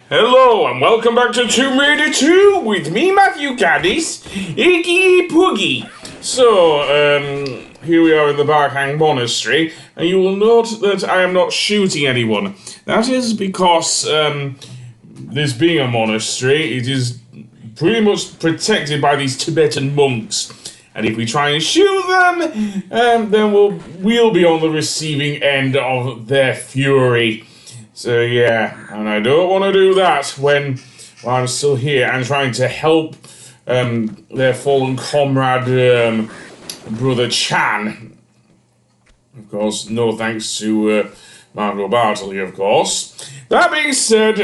Hello and welcome back to Tomb Raider 2 with me, Matthew Caddis, Iggy Puggy. So, here we are in the Barkhang Monastery, and you will note that I am not shooting anyone. That is because, this being a monastery, it is pretty much protected by these Tibetan monks. And if we try and shoot them, then we'll be on the receiving end of their fury. So yeah, and I don't want to do that when I'm still here and trying to help their fallen comrade, Brother Chan. Of course, no thanks to Margot Bartley, of course. That being said,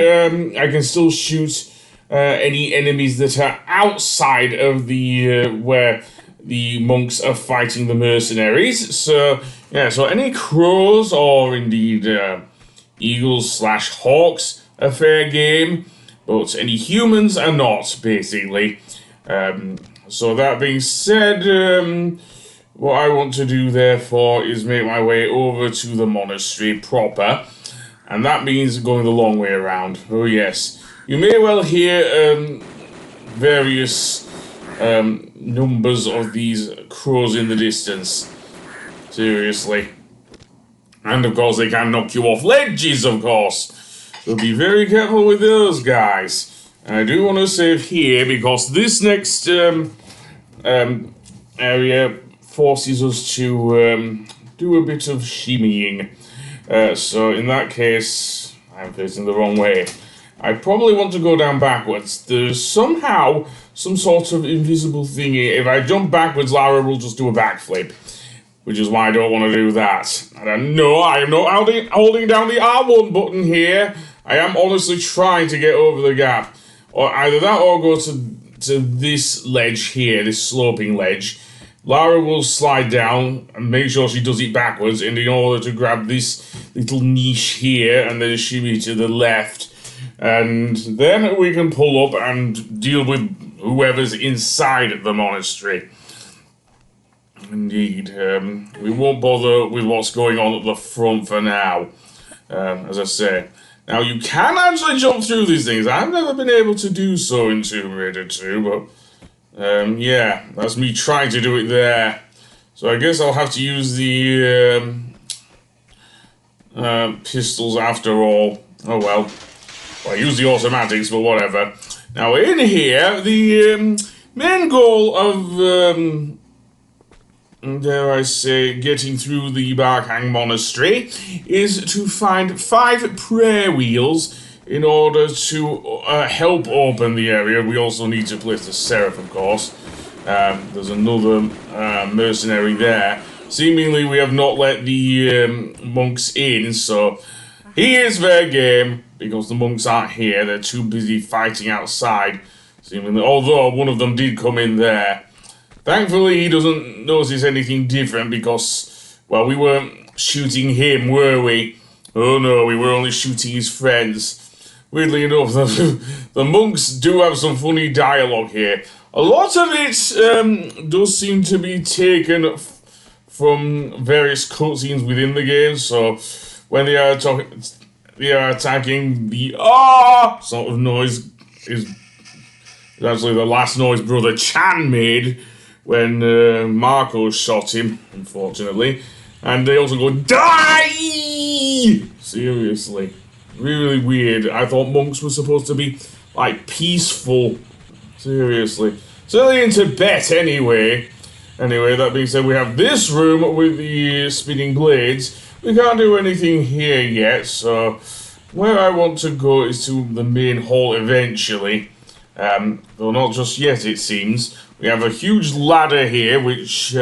I can still shoot any enemies that are outside of the where the monks are fighting the mercenaries. So yeah, so any crows or indeed eagles/hawks are fair game, but any humans are not, basically. So that being said, what I want to do therefore is make my way over to the monastery proper, and that means going the long way around. Oh yes, you may well hear various numbers of these crows in the distance. Seriously. And of course they can knock you off ledges, of course. So be very careful with those guys. And I do want to save here because this next area forces us to do a bit of shimmying. So in that case, I'm facing the wrong way. I probably want to go down backwards. There's somehow some sort of invisible thingy. If I jump backwards, Lara will just do a backflip. Which is why I don't want to do that. And no, I am not holding down the R1 button here. I am honestly trying to get over the gap. Or either that or go to this ledge here, this sloping ledge. Lara will slide down and make sure she does it backwards in order to grab this little niche here and then shimmy to the left. And then we can pull up and deal with whoever's inside the monastery. Indeed, we won't bother with what's going on at the front for now, as I say. Now, you can actually jump through these things. I've never been able to do so in Tomb Raider 2, but, yeah, that's me trying to do it there. So I guess I'll have to use the, pistols after all. Oh well. Well, I use the automatics, but whatever. Now, in here, the, main goal of, dare I say, getting through the Barkhang Monastery is to find 5 prayer wheels in order to help open the area. We also need to place the seraph, of course. There's another mercenary there. Seemingly we have not let the monks in, so he is fair game because the monks aren't here. They're too busy fighting outside, seemingly. Although one of them did come in there. Thankfully, he doesn't notice anything different because, well, we weren't shooting him, were we? Oh no, we were only shooting his friends. Weirdly enough, the monks do have some funny dialogue here. A lot of it does seem to be taken from various cutscenes within the game, so when they are attacking, the sort of noise is actually the last noise Brother Chan made when Marco shot him, unfortunately. And they also go, DIE! Seriously. Really weird. I thought monks were supposed to be, like, peaceful. Seriously. Certainly in Tibet, anyway. Anyway, that being said, we have this room with the spinning blades. We can't do anything here yet, so where I want to go is to the main hall eventually. Though not just yet, it seems. We have a huge ladder here, which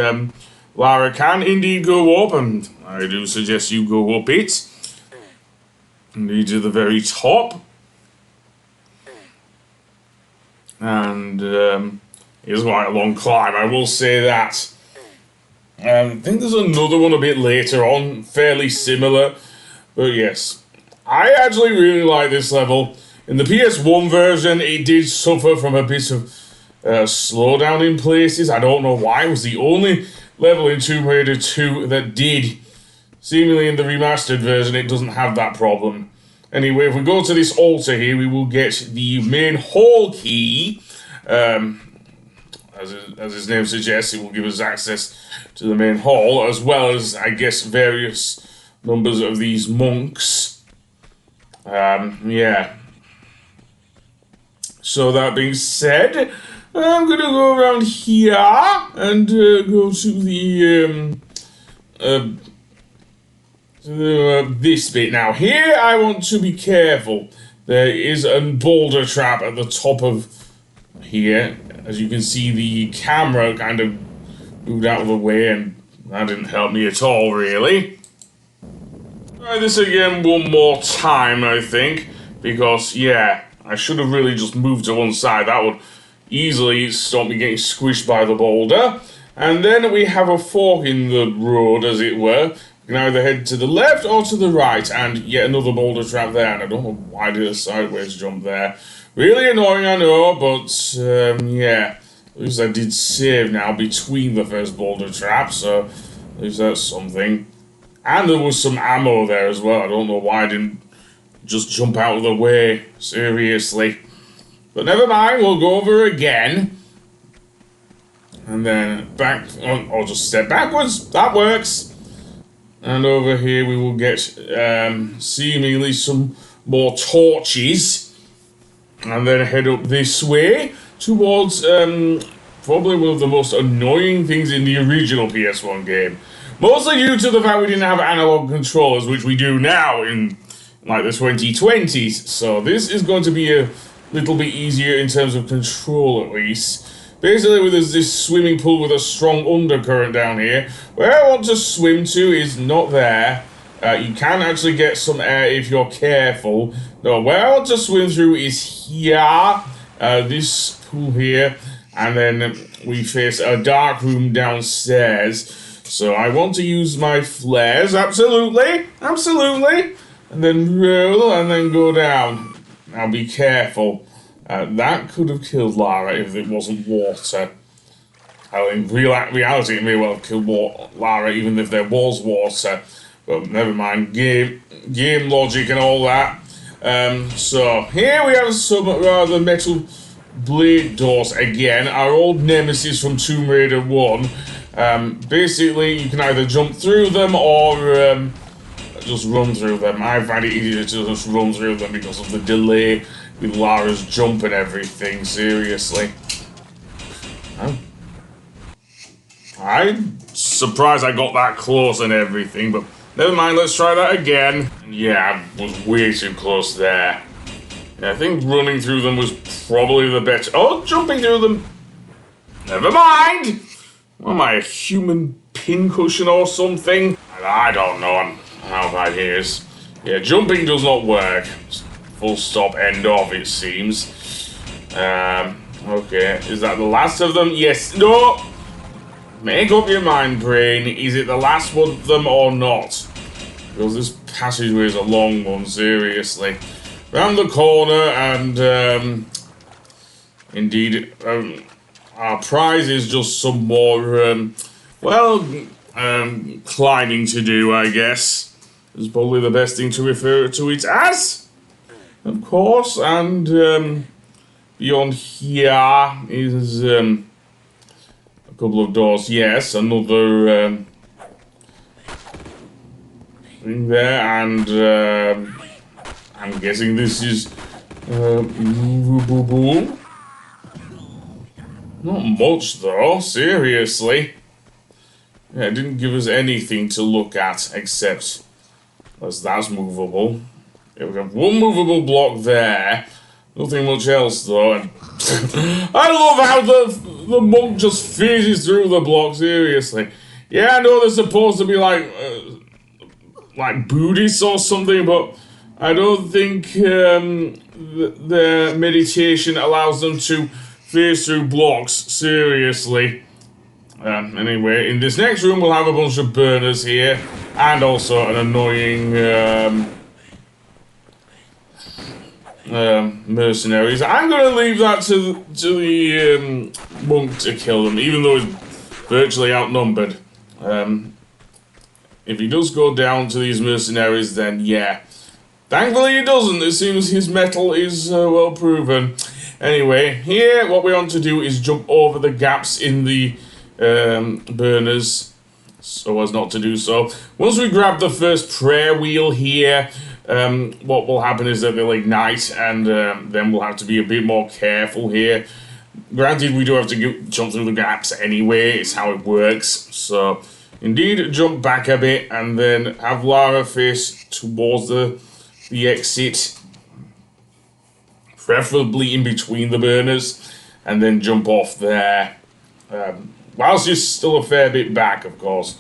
Lara can indeed go up, and I do suggest you go up it. Indeed to the very top. And it's quite a long climb, I will say that. I think there's another one a bit later on, fairly similar. But yes, I actually really like this level. In the PS1 version, it did suffer from a bit of slowdown in places. I don't know why. It was the only level in Tomb Raider 2 that did. Seemingly in the remastered version, it doesn't have that problem. Anyway, if we go to this altar here, we will get the main hall key. As his name suggests, it will give us access to the main hall, as well as, I guess, various numbers of these monks. Yeah. So that being said, I'm gonna go around here and go to this bit. Now, here I want to be careful. There is a boulder trap at the top of here. As you can see, the camera kind of moved out of the way, and that didn't help me at all, really. Try this again one more time, I think, because, yeah, I should have really just moved to one side. That would easily stop me getting squished by the boulder. And then we have a fork in the road, as it were. We can either head to the left or to the right, and yet another boulder trap there. And I don't know why I did a sideways jump there. Really annoying, I know, but yeah. At least I did save now between the first boulder trap, so at least that's something. And there was some ammo there as well. I don't know why I didn't just jump out of the way. Seriously. But never mind, we'll go over again. And then back, or just step backwards. That works. And over here we will get seemingly some more torches. And then head up this way towards probably one of the most annoying things in the original PS1 game. Mostly due to the fact we didn't have analog controllers, which we do now in like the 2020s. So this is going to be a little bit easier in terms of control at least. Basically, there's this swimming pool with a strong undercurrent down here. Where I want to swim to is not there. You can actually get some air if you're careful. No, where I want to swim through is here. This pool here. And then we face a dark room downstairs. So I want to use my flares. Absolutely. Absolutely. And then roll and then go down. Now be careful. That could have killed Lara if it wasn't water. In reality, it may well have killed Lara even if there was water. But never mind. Game logic and all that. So here we have some rather metal blade doors again. Our old nemesis from Tomb Raider 1. Basically, you can either jump through them or just run through them. I find it easier to just run through them because of the delay with Lara's jump and everything. Seriously. I'm surprised I got that close and everything, but never mind, let's try that again. Yeah, I was way too close there. Yeah, I think running through them was probably the better. Oh, jumping through them. Never mind. What am I, a human pincushion or something? I don't know how that is. Yeah, jumping does not work. Full stop, end of, it seems. Okay, is that the last of them? Yes, no! Make up your mind, brain. Is it the last one of them or not? Because this passageway is a long one, seriously. Round the corner, and indeed, our prize is just some more, climbing to do, I guess. Is probably the best thing to refer to it as. Of course, and beyond here is a couple of doors. Yes, another thing there, and I'm guessing this is movable. Not much though, seriously. Yeah, it didn't give us anything to look at except that's movable. Yeah, we have one movable block there. Nothing much else though. And I love how the monk just phases through the block, seriously. Yeah, I know they're supposed to be like Buddhists or something, but I don't think their meditation allows them to phase through blocks, seriously. Anyway, in this next room we'll have a bunch of burners here, and also an annoying mercenaries. I'm going to leave that to the monk to kill them, even though he's virtually outnumbered. If he does go down to these mercenaries, then yeah, Thankfully he doesn't. It seems his metal is well proven. Anyway, here what we want to do is jump over the gaps in the burners so as not to do so. Once we grab the first prayer wheel here, what will happen is that they'll ignite, and then we'll have to be a bit more careful here. Granted, we do have to jump through the gaps anyway, it's how it works. So, indeed, jump back a bit and then have Lara face towards the exit. Preferably in between the burners, and then jump off there. Whilst you're still a fair bit back, of course.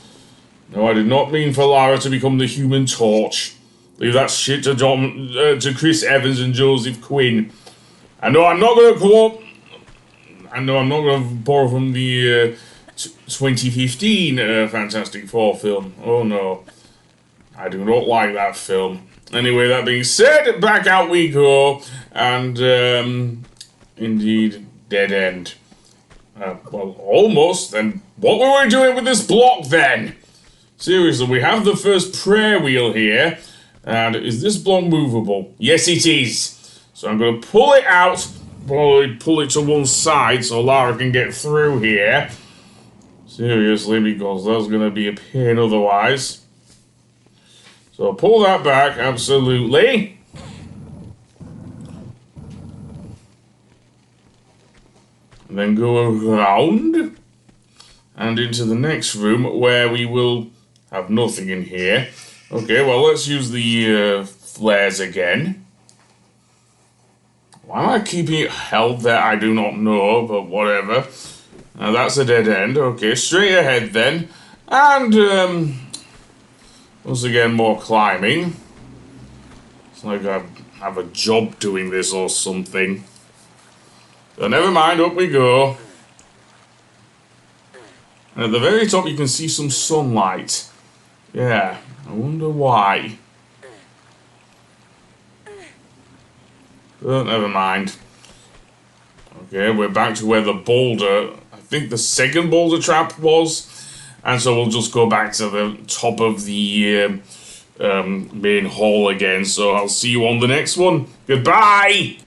No, I did not mean for Lara to become the Human Torch. Leave that shit to Chris Evans and Joseph Quinn. I know I'm not going to come up. I know I'm not going to borrow from the 2015 Fantastic Four film. Oh no. I do not like that film. Anyway, that being said, back out we go. And, indeed, dead end. Well, almost. And what were we doing with this block then? Seriously, we have the first prayer wheel here. And is this block movable? Yes, it is. So I'm going to pull it out. Probably pull it to one side so Lara can get through here. Seriously, because that's going to be a pain otherwise. So pull that back, absolutely. And then go around and into the next room where we will have nothing in here. Okay, well, let's use the flares again. Why am I keeping it held there? I do not know, but whatever. That's a dead end. Okay, straight ahead then. And, once again, more climbing. It's like I have a job doing this or something. So never mind, up we go. And at the very top you can see some sunlight. Yeah, I wonder why. But never mind. Okay, we're back to where the boulder, I think the second boulder trap was. And so we'll just go back to the top of the main hall again. So I'll see you on the next one. Goodbye!